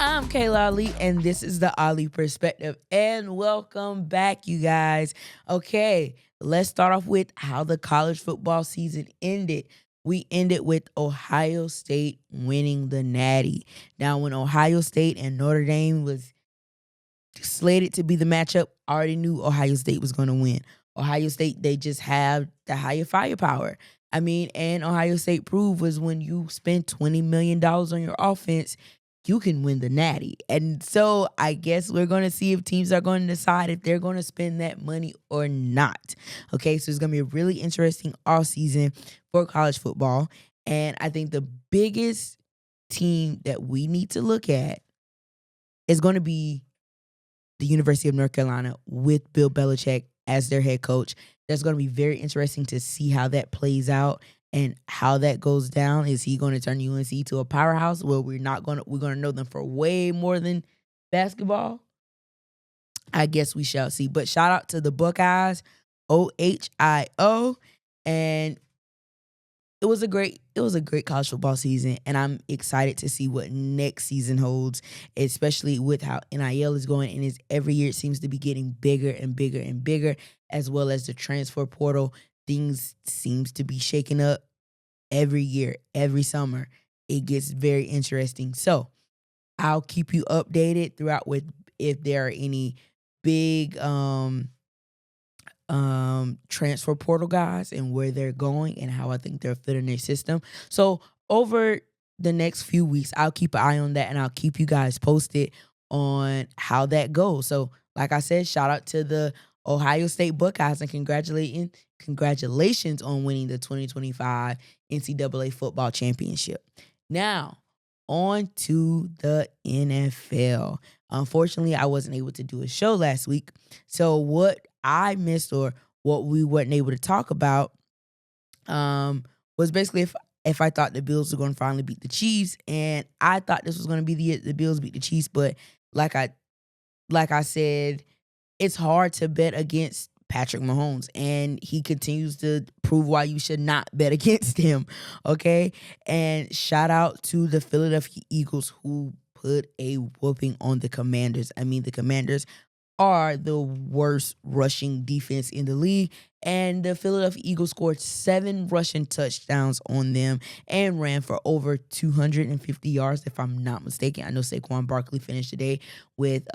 I'm Kayla Ali, and this is the Ali Perspective. And welcome back, you guys. Okay, let's start off with how the college football season ended. We ended with Ohio State winning the Natty. Now, when Ohio State and Notre Dame was slated to be the matchup, I already knew Ohio State was going to win. Ohio State, they just have the higher firepower. I mean, and Ohio State proved was when you spend $20 million on your offense, you can win the Natty. And so I guess we're going to see if teams are going to decide if they're going to spend that money or not. Okay, so it's going to be a really interesting offseason for college football. And I think the biggest team that we need to look at is going to be the University of North Carolina with Bill Belichick as their head coach. That's going to be very interesting to see how that plays out and how that goes down. Is he going to turn UNC to a powerhouse? Well, we're going to know them for way more than basketball. I guess we shall see. But shout out to the Buckeyes, OHIO, and it was a great college football season, and I'm excited to see what next season holds, especially with how NIL is going, and every year it seems to be getting bigger and bigger and bigger, as well as the transfer portal. Things seems to be shaking up every year, every summer. It gets very interesting. So I'll keep you updated throughout with if there are any big transfer portal guys and where they're going and how I think they're fitting their system. So over the next few weeks, I'll keep an eye on that and I'll keep you guys posted on how that goes. So like I said, shout out to the Ohio State Buckeyes and congratulations on winning the 2025 NCAA football championship. Now, on to the NFL. Unfortunately, I wasn't able to do a show last week. So what I missed or what we weren't able to talk about was basically if I thought the Bills were going to finally beat the Chiefs, and I thought this was going to be the Bills beat the Chiefs, but like I said, it's hard to bet against Patrick Mahomes, and he continues to prove why you should not bet against him, okay? And shout out to the Philadelphia Eagles who put a whooping on the Commanders. I mean, the Commanders are the worst rushing defense in the league, and the Philadelphia Eagles scored 7 rushing touchdowns on them and ran for over 250 yards, if I'm not mistaken. I know Saquon Barkley finished today with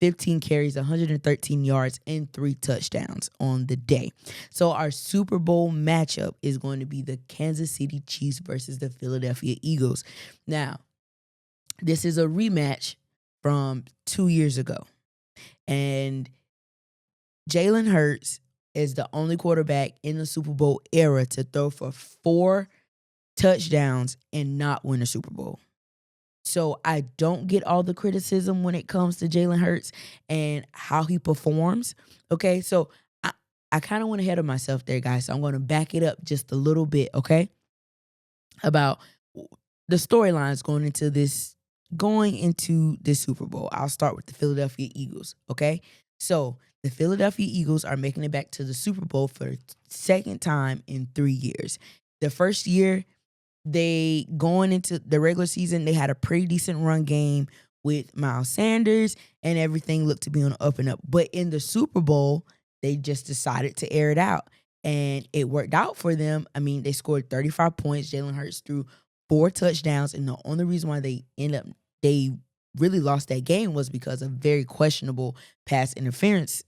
15 carries, 113 yards, and 3 touchdowns on the day. So our Super Bowl matchup is going to be the Kansas City Chiefs versus the Philadelphia Eagles. Now, this is a rematch from 2 years ago. And Jalen Hurts is the only quarterback in the Super Bowl era to throw for 4 touchdowns and not win a Super Bowl. So I don't get all the criticism when it comes to Jalen Hurts and how he performs. Okay, so I kind of went ahead of myself there, guys. So I'm going to back it up just a little bit, okay? About the storylines going into this Super Bowl. I'll start with the Philadelphia Eagles, okay? So the Philadelphia Eagles are making it back to the Super Bowl for the second time in 3 years. The first year, they going into the regular season, they had a pretty decent run game with Miles Sanders, and everything looked to be on the up and up. But in the Super Bowl, they just decided to air it out, and it worked out for them. I mean, they scored 35 points. Jalen Hurts threw 4 touchdowns, and the only reason why they really lost that game was because a very questionable pass interference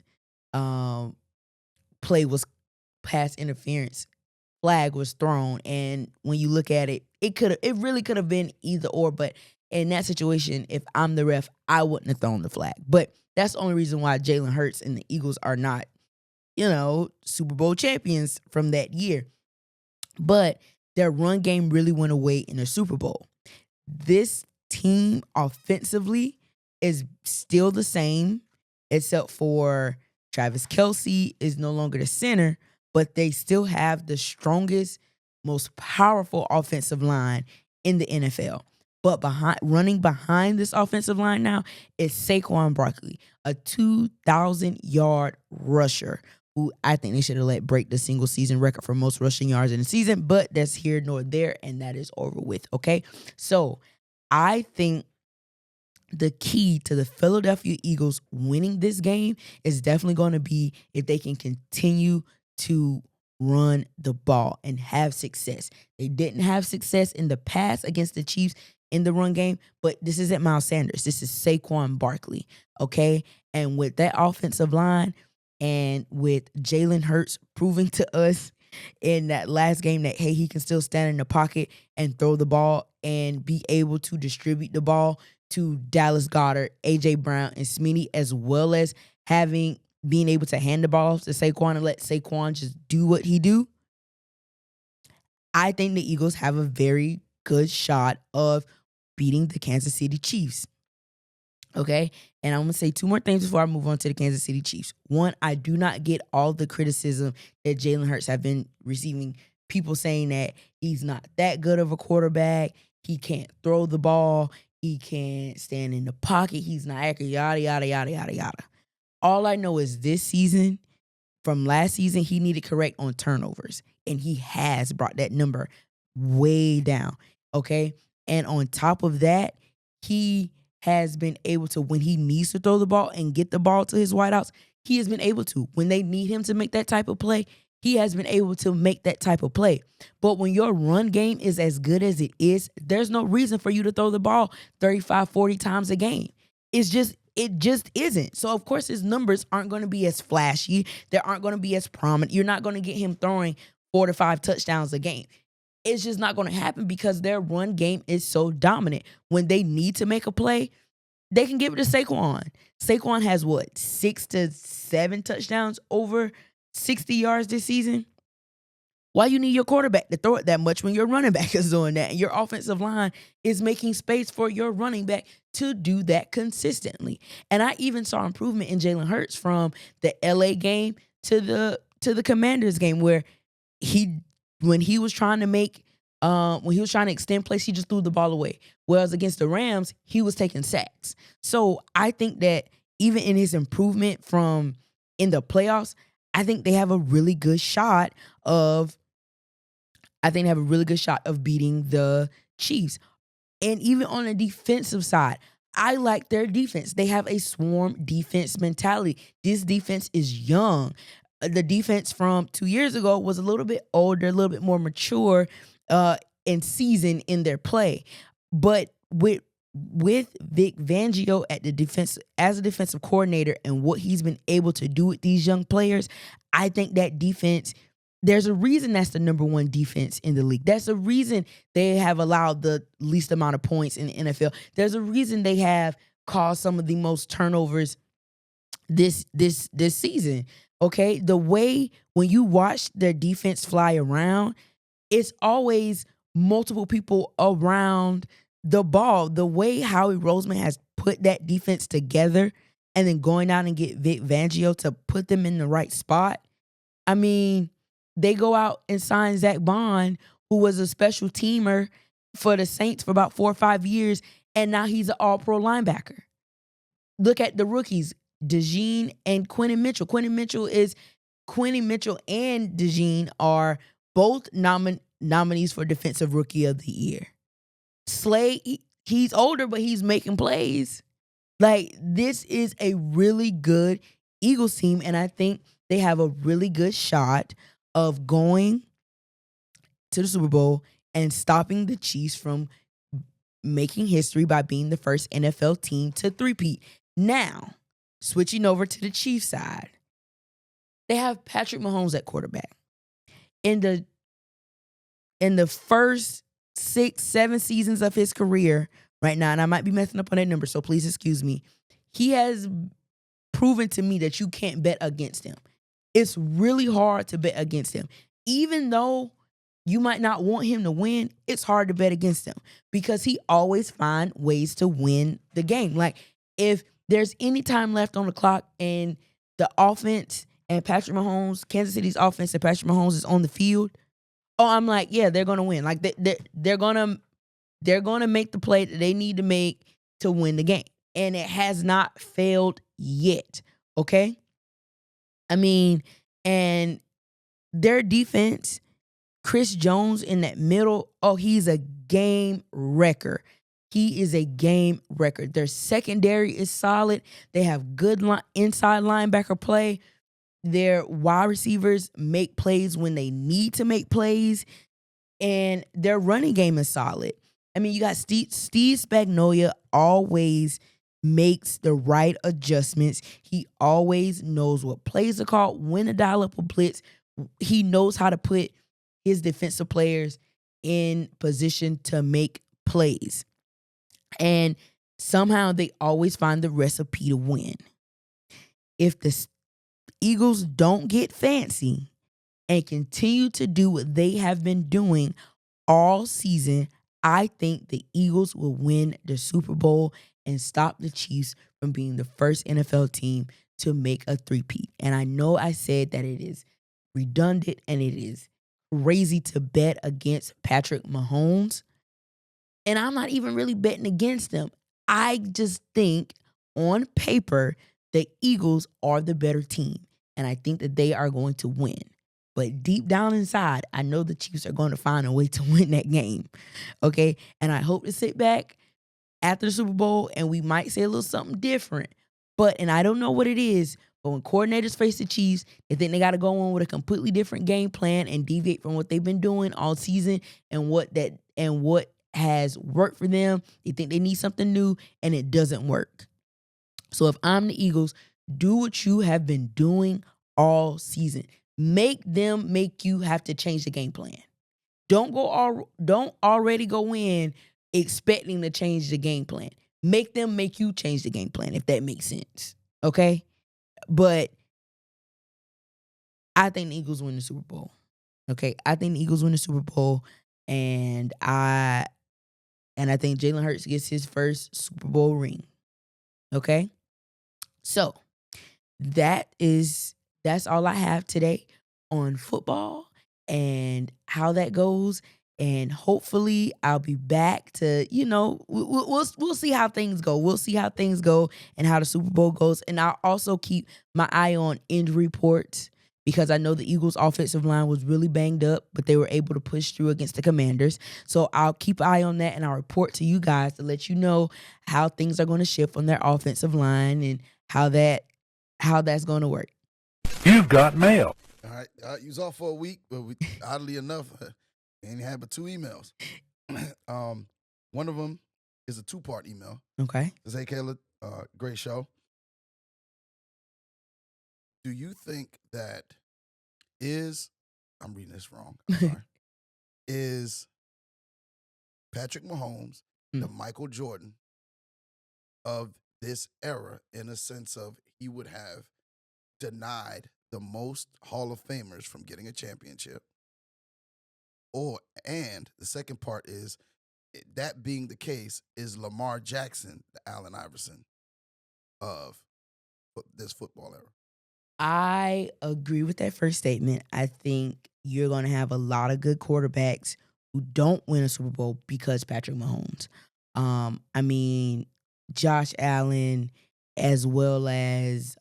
flag was thrown, and when you look at it, it really could have been either or. But in that situation, if I'm the ref, I wouldn't have thrown the flag. But that's the only reason why Jalen Hurts and the Eagles are not, Super Bowl champions from that year. But their run game really went away in the Super Bowl. This team offensively is still the same, except for Travis Kelce is no longer the center, but they still have the strongest, most powerful offensive line in the NFL. But running behind this offensive line now is Saquon Barkley, a 2,000-yard rusher who I think they should have let break the single season record for most rushing yards in the season, but that's here nor there, and that is over with, okay? So I think the key to the Philadelphia Eagles winning this game is definitely going to be if they can continue to run the ball and have success. They didn't have success in the past against the Chiefs in the run game, but this isn't Miles Sanders. This is Saquon Barkley, okay? And with that offensive line and with Jalen Hurts proving to us in that last game that, hey, he can still stand in the pocket and throw the ball and be able to distribute the ball to Dallas Goedert, A.J. Brown, and Smitty, as well as being able to hand the ball off to Saquon and let Saquon just do what he do. I think the Eagles have a very good shot of beating the Kansas City Chiefs. Okay? And I'm going to say two more things before I move on to the Kansas City Chiefs. One, I do not get all the criticism that Jalen Hurts have been receiving. People saying that he's not that good of a quarterback. He can't throw the ball. He can't stand in the pocket. He's not accurate, yada, yada, yada, yada, yada. All I know is this season, from last season, he needed correct on turnovers. And he has brought that number way down. Okay? And on top of that, he has been able to, when he needs to throw the ball and get the ball to his wideouts, he has been able to. When they need him to make that type of play, he has been able to make that type of play. But when your run game is as good as it is, there's no reason for you to throw the ball 35, 40 times a game. It just isn't. So, of course, his numbers aren't going to be as flashy. They aren't going to be as prominent. You're not going to get him throwing 4 to 5 touchdowns a game. It's just not going to happen because their run game is so dominant. When they need to make a play, they can give it to Saquon. Saquon has, 6 to 7 touchdowns over 60 yards this season? Why you need your quarterback to throw it that much when your running back is doing that and your offensive line is making space for your running back to do that consistently? And I even saw improvement in Jalen Hurts from the LA game to the Commanders game, where when he was trying to extend plays, he just threw the ball away. Whereas against the Rams, he was taking sacks. So I think that even in his improvement from in the playoffs, I think they have a really good shot of beating the Chiefs. And even on the defensive side, I like their defense. They have a swarm defense mentality. This defense is young. The defense from 2 years ago was a little bit older, a little bit more mature and seasoned in their play. But with Vic Fangio at the defense as a defensive coordinator and what he's been able to do with these young players, I think that defense, there's a reason that's the number one defense in the league. That's a reason they have allowed the least amount of points in the NFL. There's a reason they have caused some of the most turnovers this season. Okay? The way when you watch their defense fly around, it's always multiple people around the ball. The way Howie Roseman has put that defense together and then going out and get Vic Fangio to put them in the right spot. I mean, they go out and sign Zach Bond, who was a special teamer for the Saints for about 4 or 5 years, and now he's an all-pro linebacker. Look at the rookies, DeJean and Quentin Mitchell. Quentin Mitchell and DeJean are both nominees for Defensive Rookie of the Year. Slade, he's older, but he's making plays. Like, this is a really good Eagles team, and I think they have a really good shot of going to the Super Bowl and stopping the Chiefs from making history by being the first NFL team to three-peat. Now, switching over to the Chiefs side, they have Patrick Mahomes at quarterback. In the first 6, 7 seasons of his career right now, and I might be messing up on that number, so please excuse me, he has proven to me that you can't bet against him. It's really hard to bet against him. Even though you might not want him to win, it's hard to bet against him because he always finds ways to win the game. Like, if there's any time left on the clock and the offense and Patrick Mahomes, Kansas City's offense and Patrick Mahomes is on the field, I'm like, yeah, they're gonna win. Like they're gonna make the play that they need to make to win the game, and it has not failed yet. Okay, I mean, and their defense, Chris Jones in that middle, he's a game wrecker. He is a game record. Their secondary is solid. They have good inside linebacker play. Their wide receivers make plays when they need to make plays. And their running game is solid. I mean, you got Steve Spagnuolo always makes the right adjustments. He always knows what plays are called, when to dial up a blitz. He knows how to put his defensive players in position to make plays. And somehow they always find the recipe to win. If the Eagles don't get fancy and continue to do what they have been doing all season, I think the Eagles will win the Super Bowl and stop the Chiefs from being the first NFL team to make a three-peat. And I know I said that it is redundant and it is crazy to bet against Patrick Mahomes. And I'm not even really betting against them. I just think on paper the Eagles are the better team. And I think that they are going to win. But deep down inside, I know the Chiefs are going to find a way to win that game. Okay? And I hope to sit back after the Super Bowl and we might say a little something different. And I don't know what it is, but when coordinators face the Chiefs, they think they got to go on with a completely different game plan and deviate from what they've been doing all season and what has worked for them. They think they need something new and it doesn't work. So if I'm the Eagles, do what you have been doing all season. Make them make you have to change the game plan. Don't already go in expecting to change the game plan. Make them make you change the game plan, if that makes sense. Okay? But I think the Eagles win the Super Bowl. Okay? I think the Eagles win the Super Bowl, and I think Jalen Hurts gets his first Super Bowl ring. Okay? So, that's all I have today on football and how that goes. And hopefully I'll be back to, we'll see how things go. We'll see how things go and how the Super Bowl goes. And I'll also keep my eye on injury reports because I know the Eagles' offensive line was really banged up, but they were able to push through against the Commanders. So I'll keep an eye on that and I'll report to you guys to let you know how things are going to shift on their offensive line and how that's going to work. You've got mail. All right. You was off for a week, but oddly enough, we ain't had but 2 emails. One of them is a 2-part email. Okay. It says, hey, Kayla, great show. Do you think that I'm reading this wrong, I'm sorry, is Patrick Mahomes the Michael Jordan of this era in a sense of he would have denied the most Hall of Famers from getting a championship? And the second part is, that being the case, is Lamar Jackson the Allen Iverson of this football era? I agree with that first statement. I think you're going to have a lot of good quarterbacks who don't win a Super Bowl because Patrick Mahomes. I mean, Josh Allen as well as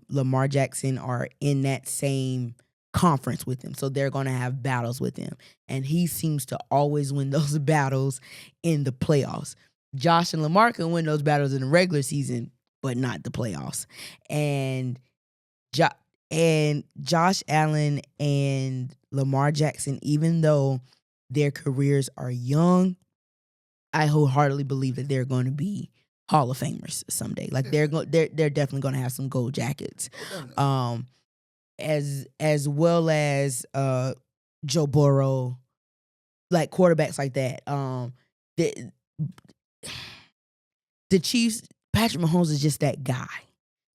Lamar Jackson are in that same conference with him. So they're going to have battles with him. And he seems to always win those battles in the playoffs. Josh and Lamar can win those battles in the regular season, but not the playoffs. And Josh Allen and Lamar Jackson, even though their careers are young, I wholeheartedly believe that they're going to be Hall of Famers someday. Like they're definitely going to have some gold jackets. As well as Joe Burrow, like quarterbacks like that. The Chiefs, Patrick Mahomes is just that guy.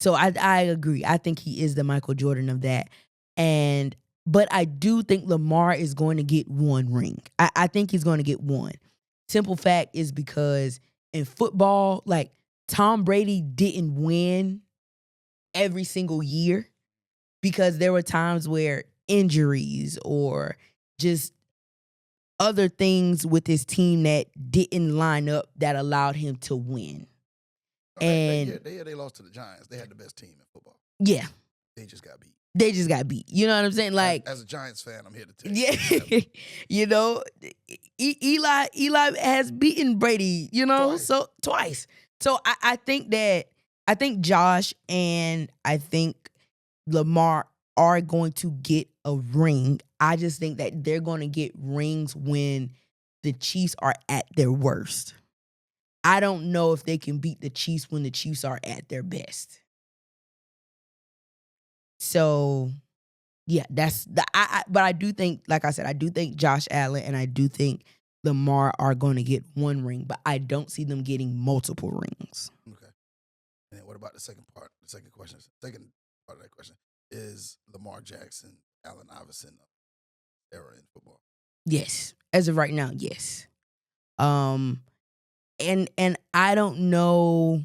So I agree. I think he is the Michael Jordan of that. But I do think Lamar is going to get one ring. I think he's going to get one. Simple fact is because in football, like Tom Brady didn't win every single year because there were times where injuries or just other things with his team that didn't line up that allowed him to win. They lost to the Giants. They had the best team in football. Yeah. They just got beat. they just got beat. You know what I'm saying? Like, as a Giants fan, I'm here to tell you. yeah, you know, Eli has beaten Brady, you know, Twice. so twice. So I think Josh and I think Lamar are going to get a ring. I just think that they're going to get rings when the Chiefs are at their worst. I don't know if they can beat the Chiefs when the Chiefs are at their best. So, yeah, that's the but I do think, like I said, I do think Josh Allen and I do think Lamar are going to get one ring, but I don't see them getting multiple rings. Okay. And then what about the second part? The second question, second part of that question is Lamar Jackson, Allen Iverson era in football. Yes, as of right now, yes. And I don't know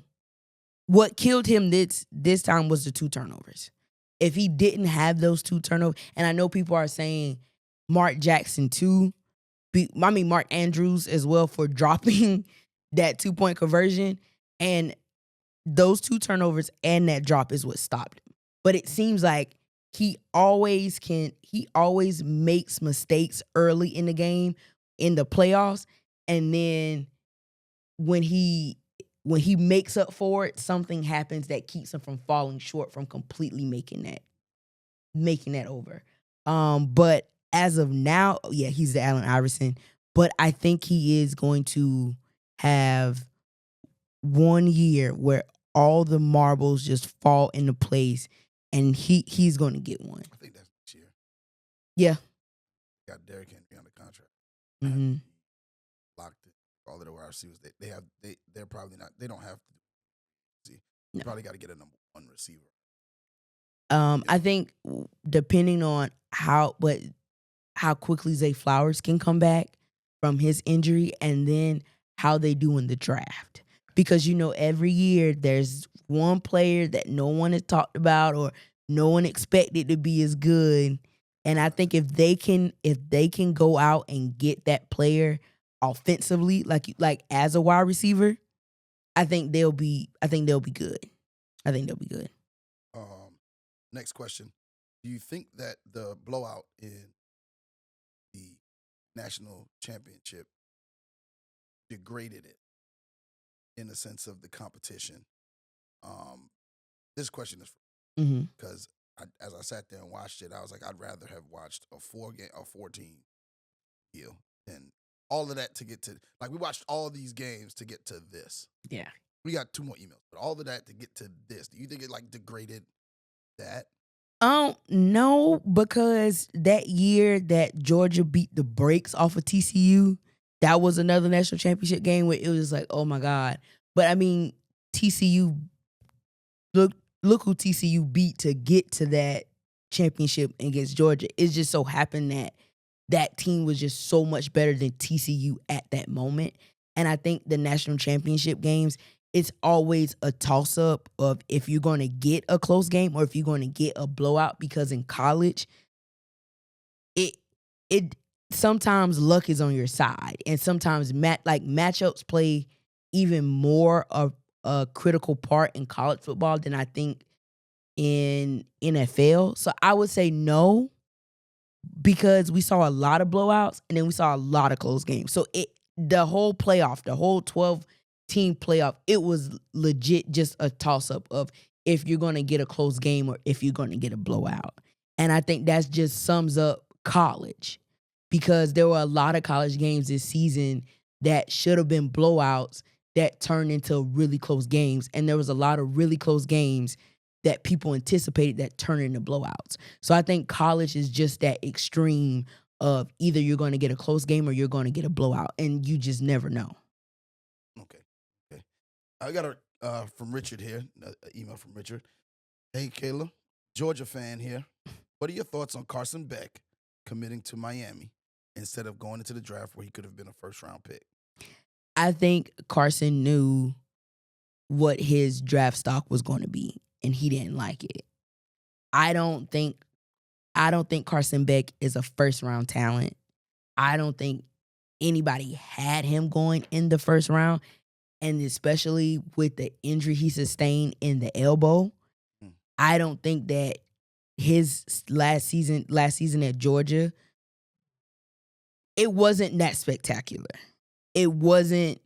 what killed him this time was the 2 turnovers. If he didn't have those 2 turnovers, and I know people are saying Mark Jackson too, Mark Andrews as well for dropping that 2-point conversion, and those 2 turnovers and that drop is what stopped him. But it seems like he always makes mistakes early in the game, in the playoffs, and then when he makes up for it, something happens that keeps him from falling short from completely making that over. But as of now, yeah, he's the Allen Iverson. But I think he is going to have one year where all the marbles just fall into place, and he's going to get one. I think that's next year. Yeah. Got Derrick Henry under contract. Mm-hmm. Locked it. All of the wide receivers, they're probably not. They don't have to. See, No. probably got to get a number 1 receiver. I think depending on how quickly Zay Flowers can come back from his injury, and then how they do in the draft. Because, every year there's one player that no one has talked about or no one expected to be as good. And I think if they can go out and get that player offensively, like as a wide receiver, I think they'll be good. I think they'll be good. Next question. Do you think that the blowout in the national championship degraded it in the sense of the competition? This question is because as I sat there and watched it, I was like, I'd rather have watched a 14 deal than all of that to get to, like, we watched all these games to get to this. Yeah. We got 2 more emails, but all of that to get to this. Do you think it like degraded that? No, because that year that Georgia beat the brakes off of TCU, that was another national championship game where it was like, oh my God. But I mean, TCU, look who TCU beat to get to that championship against Georgia. It just so happened that that team was just so much better than TCU at that moment. And I think the national championship games, it's always a toss-up of if you're going to get a close game or if you're going to get a blowout, because in college, it sometimes luck is on your side, and sometimes matchups play even more of a critical part in college football than I think in NFL. So I would say no, because we saw a lot of blowouts and then we saw a lot of close games. So the whole playoff, the whole 12-team playoff, it was legit just a toss-up of if you're going to get a close game or if you're going to get a blowout. And I think that just sums up college, because there were a lot of college games this season that should have been blowouts that turned into really close games. And there was a lot of really close games that people anticipated that turned into blowouts. So I think college is just that extreme of either you're going to get a close game or you're going to get a blowout, and you just never know. Okay. I got from Richard here, an email from Richard. Hey, Kayla, Georgia fan here. What are your thoughts on Carson Beck committing to Miami instead of going into the draft where he could have been a first-round pick? I think Carson knew what his draft stock was going to be, and he didn't like it. I don't think Carson Beck is a first-round talent. I don't think anybody had him going in the first round, and especially with the injury he sustained in the elbow, I don't think that his last season at Georgia, it wasn't that spectacular. It wasn't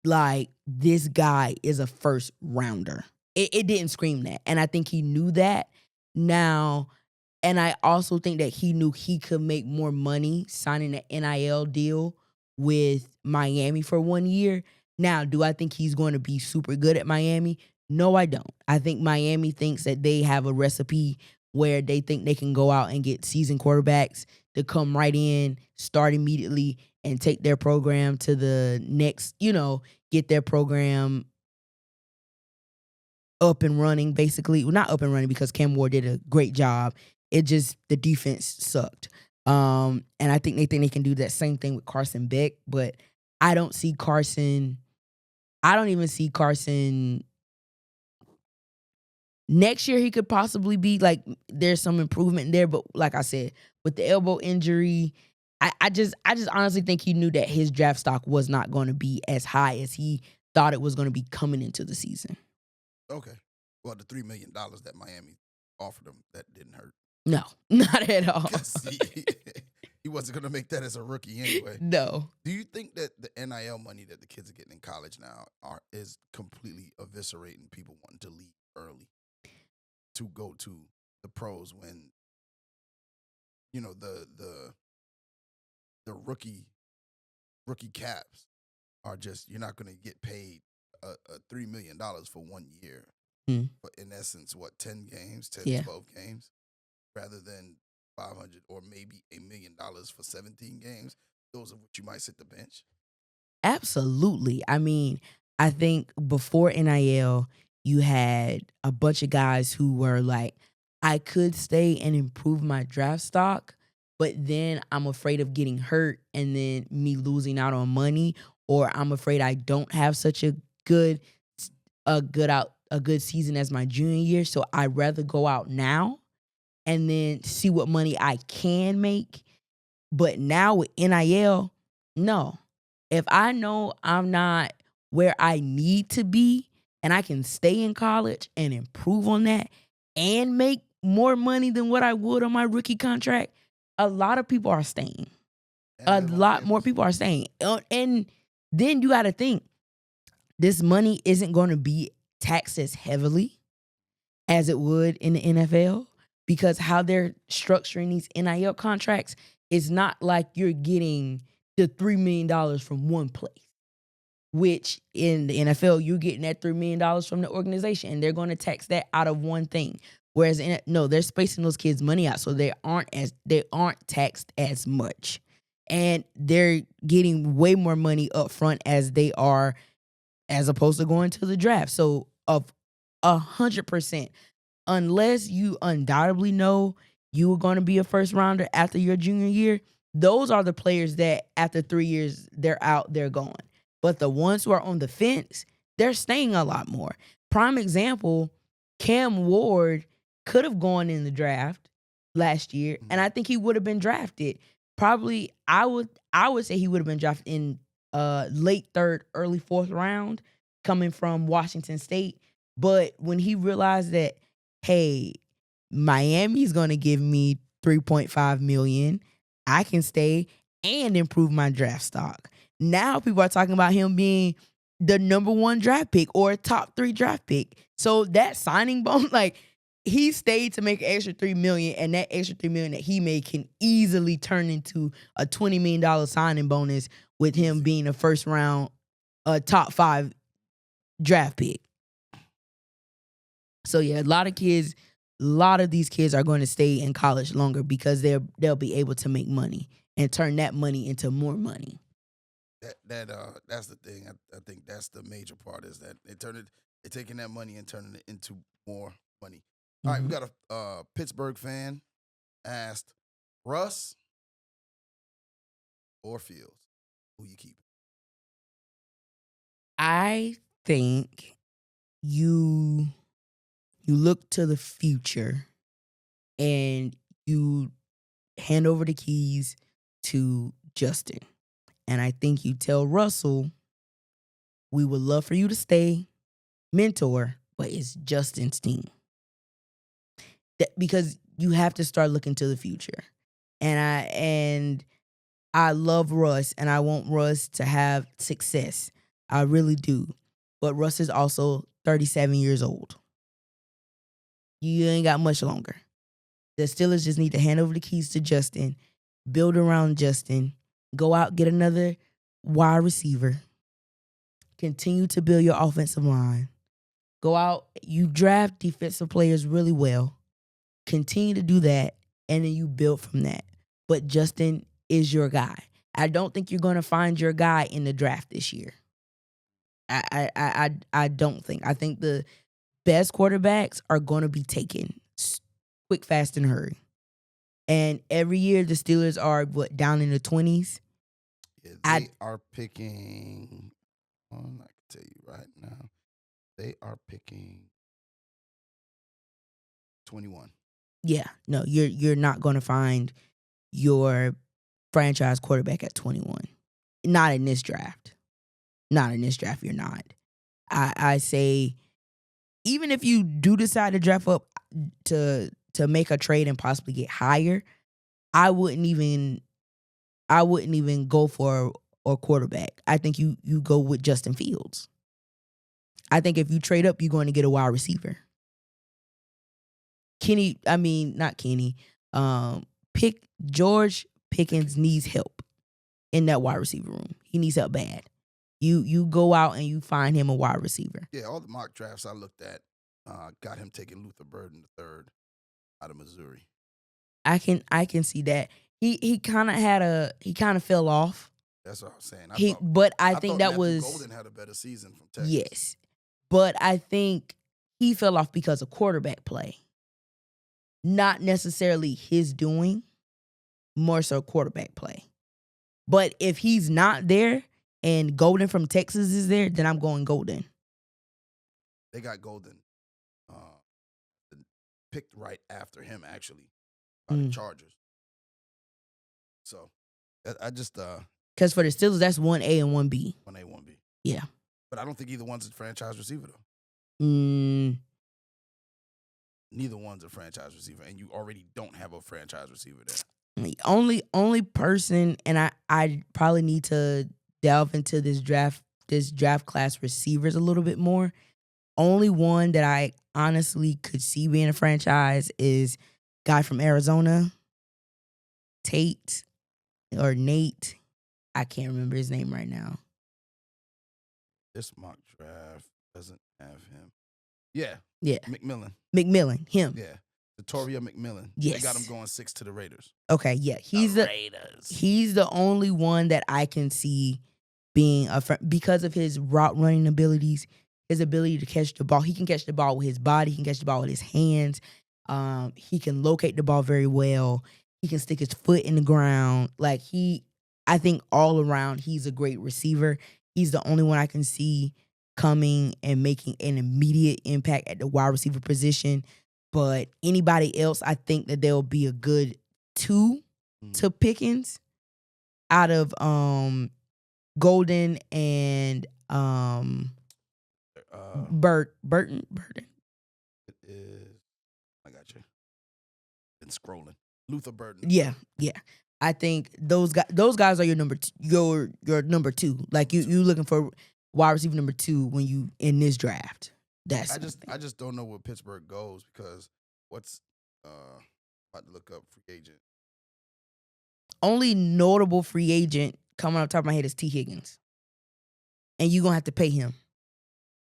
like this guy is a first rounder. It didn't scream that. And I think he knew that now. And I also think that he knew he could make more money signing an NIL deal with Miami for 1 year. Now, do I think he's going to be super good at Miami? No, I don't. I think Miami thinks that they have a recipe where they think they can go out and get seasoned quarterbacks to come right in, start immediately, and take their program to the next, get their program up and running, basically. Well, not up and running because Cam Ward did a great job. It just, the defense sucked. And I think they can do that same thing with Carson Beck, but I don't see Carson. I don't even see Carson. Next year, he could possibly be like, there's some improvement there, but like I said, with the elbow injury, I just honestly think he knew that his draft stock was not going to be as high as he thought it was going to be coming into the season. Okay. Well, the $3 million that Miami offered him, that didn't hurt. No, not at all. He wasn't going to make that as a rookie anyway. No. Do you think that the NIL money that the kids are getting in college now is completely eviscerating people wanting to leave early to go to the pros when, the rookie caps are just, you're not going to get paid $3 million for 1 year. But in essence, 10 games, 10, 12 games, rather than 500 or maybe $1 million for 17 games, those of which you might sit the bench. Absolutely. I mean, I think before NIL, you had a bunch of guys who were like, I could stay and improve my draft stock, but then I'm afraid of getting hurt and then me losing out on money, or I'm afraid I don't have such a good season as my junior year, so I'd rather go out now and then see what money I can make. But now with NIL, no. If I know I'm not where I need to be and I can stay in college and improve on that and make more money than what I would on my rookie contract, a lot of people are staying. A lot more people are staying. And then you got to think, this money isn't going to be taxed as heavily as it would in the NFL, because how they're structuring these NIL contracts is not like you're getting the $3 million from one place, which in the NFL, you're getting that $3 million from the organization, and they're going to tax that out of one thing. Whereas they're spacing those kids' money out, so they aren't taxed as much, and they're getting way more money up front as opposed to going to the draft. So of 100%, unless you undoubtedly know you were going to be a first rounder after your junior year, those are the players that after 3 years, they're out, they're gone. But the ones who are on the fence, they're staying a lot more. Prime example, Cam Ward could have gone in the draft last year, and I think he would have been drafted. Probably, I would say he would have been drafted in late third, early fourth round, coming from Washington State. But when he realized that, hey, Miami's going to give me $3.5 million, I can stay and improve my draft stock. Now people are talking about him being the number 1 draft pick or a top 3 draft pick. So that signing bonus, like, he stayed to make an extra $3 million, and that extra $3 million that he made can easily turn into a $20 million signing bonus with him being a first round, top 5 draft pick. So yeah, a lot of these kids are going to stay in college longer because they'll be able to make money and turn that money into more money. That's the thing. I think that's the major part, is that they're taking that money and turning it into more money. All right, we got a Pittsburgh fan asked, Russ or Fields, who you keep? I think you look to the future and you hand over the keys to Justin. And I think you tell Russell, we would love for you to stay, mentor, but it's Justin's team. Because you have to start looking to the future. And I love Russ, and I want Russ to have success. I really do. But Russ is also 37 years old. You ain't got much longer. The Steelers just need to hand over the keys to Justin, build around Justin, go out, get another wide receiver, continue to build your offensive line. Go out, you draft defensive players really well, continue to do that, and then you build from that. But Justin is your guy. I don't think you're going to find your guy in the draft this year. I don't think. I think the best quarterbacks are going to be taken quick, fast, and hurry. And every year the Steelers are down in the 20s. Yeah, they are picking. I can tell you right now, they are picking 21. Yeah, no, you're not going to find your franchise quarterback at 21. Not in this draft. Not in this draft, you're not. I say, even if you do decide to draft up to make a trade and possibly get higher, I wouldn't even go for a quarterback. I think you go with Justin Fields. I think if you trade up, you're going to get a wide receiver. George Pickens needs help in that wide receiver room. He needs help bad. You go out and you find him a wide receiver. Yeah, all the mock drafts I looked at got him taking Luther Burden III out of Missouri. I can see that. He kind of fell off. That's what I was saying. I think that Matthew was Golden had a better season from Texas. Yes, but I think he fell off because of quarterback play, not necessarily his doing, more so quarterback play. But if he's not there and Golden from Texas is there, then I'm going Golden. They got Golden picked right after him, actually, by the Chargers. So I just because for the Steelers, that's 1A and 1B. 1A, 1B. Yeah, but I don't think either one's a franchise receiver though. Neither one's a franchise receiver, and you already don't have a franchise receiver there. The only person, and I probably need to delve into this draft class receivers a little bit more. Only one that I honestly could see being a franchise is guy from Arizona, Nate. I can't remember his name right now. This mock draft doesn't have him. Yeah. McMillan, him. Yeah. Vittoria McMillan. Yes. They got him going 6 to the Raiders. Okay, yeah. He's the only one that I can see being because of his route running abilities, his ability to catch the ball. He can catch the ball with his body. He can catch the ball with his hands. He can locate the ball very well. He can stick his foot in the ground. I think all around, he's a great receiver. He's the only one I can see coming and making an immediate impact at the wide receiver position. But anybody else, I think that there'll be a good 2 to Pickens out of Golden and Burton. It is. I got you. Been scrolling. Luther Burden. Yeah. I think those guys are your number your number 2. Like you looking for wide receiver number 2 when you in this draft. I just don't know where Pittsburgh goes because what's about to look up free agent. Only notable free agent coming off the top of my head is T. Higgins. And you're gonna have to pay him.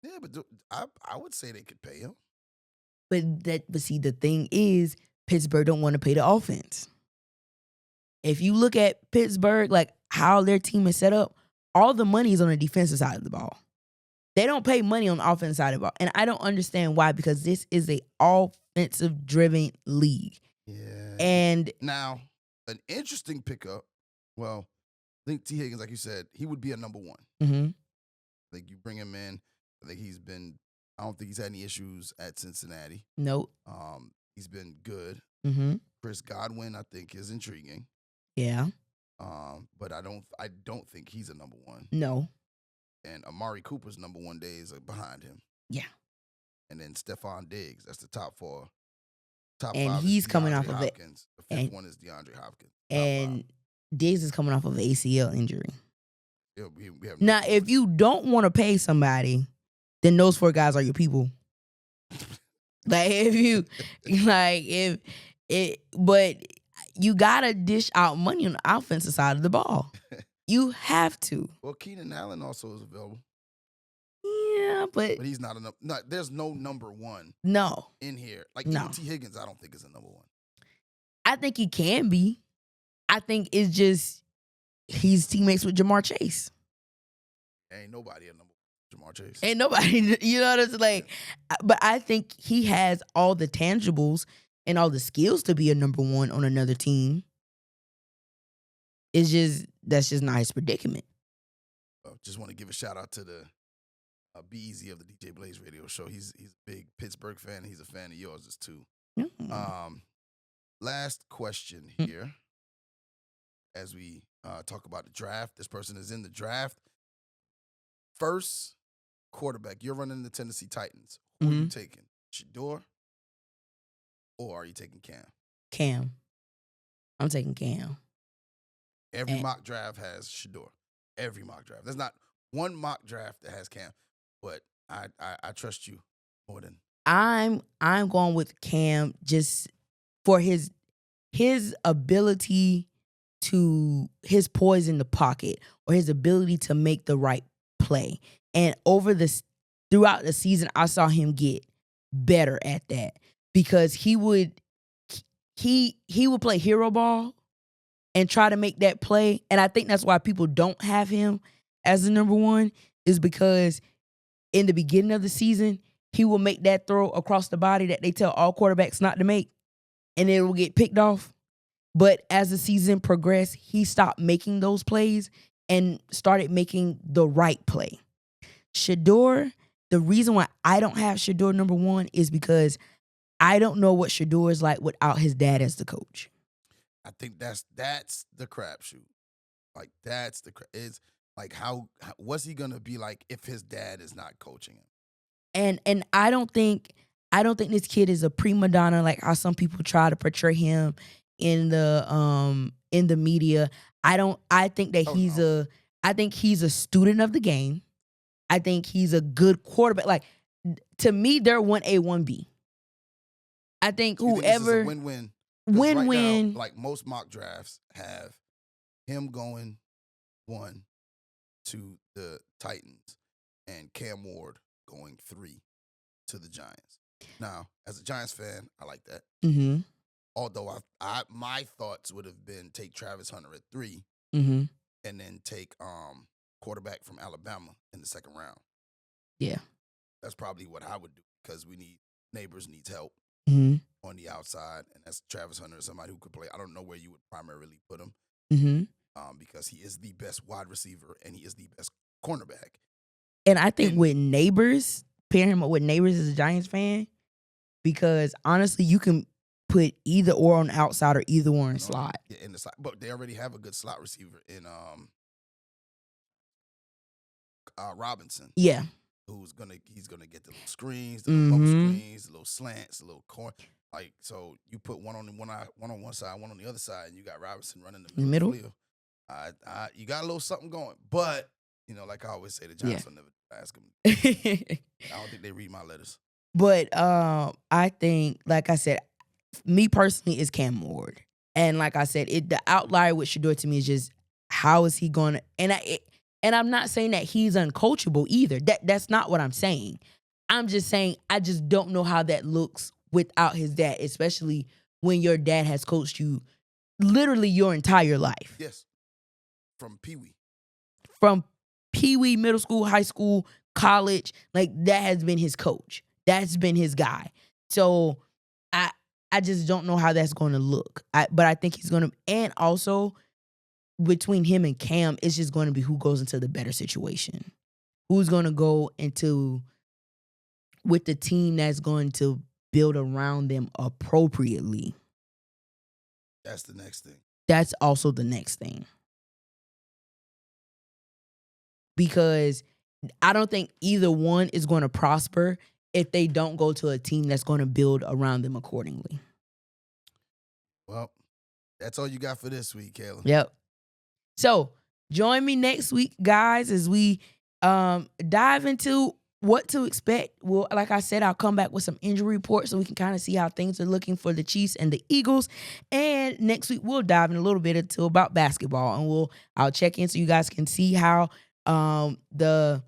Yeah, but I would say they could pay him. But see, the thing is, Pittsburgh don't want to pay the offense. If you look at Pittsburgh, like how their team is set up, all the money is on the defensive side of the ball. They don't pay money on the offensive side of the ball. And I don't understand why, because this is a offensive-driven league. Yeah. And now, an interesting pickup, well, I think T. Higgins, like you said, he would be a number 1. Mm-hmm. I think you bring him in. I think I don't think he's had any issues at Cincinnati. Nope. He's been good. Mm-hmm. Chris Godwin, I think, is intriguing. Yeah. But I don't think he's a number 1. No. And Amari Cooper's number 1 days are behind him. Yeah. And then Stephon Diggs, that's the top 4. Top and 5 he's is coming DeAndre off of it. Hopkins. The 5th and- one is DeAndre Hopkins. And Diggs is coming off of an ACL injury. Yeah, we have Now, if you don't want to pay somebody, then those 4 guys are your people. Like but you gotta dish out money on the offensive side of the ball. You have to. Well, Keenan Allen also is available. Yeah, but he's not enough. No, there's no number 1 no. in here. Like No. even T. Higgins, I don't think is a number 1. I think he can be. I think it's just he's teammates with Jamar Chase. Ain't nobody a number 1. Jamar Chase. Ain't nobody, you know what I'm saying? Like, but I think he has all the tangibles and all the skills to be a number 1 on another team. That's just not his predicament. Just want to give a shout out to the Be Easy of the DJ Blaze radio show. He's a big Pittsburgh fan. He's a fan of yours too. Last question here. As we talk about the draft, this person is in the draft. First quarterback, you're running the Tennessee Titans. Who are you taking? Shador? Or are you taking Cam? Cam. I'm taking Cam. Every mock draft has Shador. Every mock draft. There's not one mock draft that has Cam. But I trust you more than I'm going with Cam just for his ability to his poise in the pocket or his ability to make the right play. And throughout the season, I saw him get better at that because he would play hero ball and try to make that play. And I think that's why people don't have him as the number 1 is because in the beginning of the season, he will make that throw across the body that they tell all quarterbacks not to make, and it will get picked off. But as the season progressed, he stopped making those plays and started making the right play. Shador, the reason why I don't have Shador number 1 is because I don't know what Shador is like without his dad as the coach. I think that's the crapshoot. Like it's like what's he gonna be like if his dad is not coaching him? And I don't think this kid is a prima donna like how some people try to portray him in the media. I think that I think he's a student of the game. I think he's a good quarterback. Like to me, they're 1A, 1B. I think whoever this is a win-win. Win-win. Right now, like most mock drafts have him going 1 to the Titans and Cam Ward going 3 to the Giants. Now, as a Giants fan, I like that. Mm-hmm. Although my thoughts would have been take Travis Hunter at 3 Mm-hmm. and then take quarterback from Alabama in the 2nd round. Yeah. That's probably what I would do because Neighbors needs help on the outside, and that's Travis Hunter, somebody who could play. I don't know where you would primarily put him because he is the best wide receiver and he is the best cornerback. And I think with Neighbors, pair him up with Neighbors as a Giants fan, because honestly, you can put either or on the outside or either or in slot. Yeah, in the slot. But they already have a good slot receiver in Robinson. Yeah. He's gonna get the little screens, the little bubble screens, the little slants, the little corner. Like so, you put one on one side, one on the other side, and you got Robinson running the middle. You got a little something going, but like I always say, the Giants will never ask them. I don't think they read my letters. But I think, like I said, me personally is Cam Ward, and like I said, the outlier with Shador to me is just how is he going to and I'm not saying that he's uncoachable either. That's not what I'm saying. I'm just saying I just don't know how that looks without his dad, especially when your dad has coached you literally your entire life. Yes. From Pee-wee. From Pee-wee, middle school, high school, college, like that has been his coach. That's been his guy. So I just don't know how that's going to look. But I think he's going to, and also between him and Cam, it's just going to be who goes into the better situation. Who's going to go into with the team that's going to build around them appropriately. That's the next thing. That's also the next thing. Because I don't think either one is going to prosper if they don't go to a team that's going to build around them accordingly. Well, that's all you got for this week, Kayla. Yep. So join me next week, guys, as we dive into what to expect. Well, like I said, I'll come back with some injury reports so we can kind of see how things are looking for the Chiefs and the Eagles. And next week we'll dive in a little bit into about basketball, and I'll check in so you guys can see how the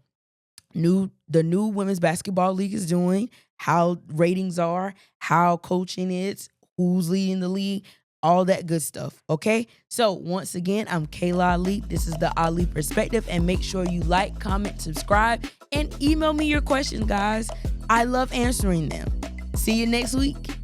new women's basketball league is doing, how ratings are, how coaching is, who's leading the league, all that good stuff. Okay, so once again, I'm Kayla Ali. This is the Ali Perspective, and make sure you like, comment, subscribe, and email me your questions, guys. I love answering them. See you next week.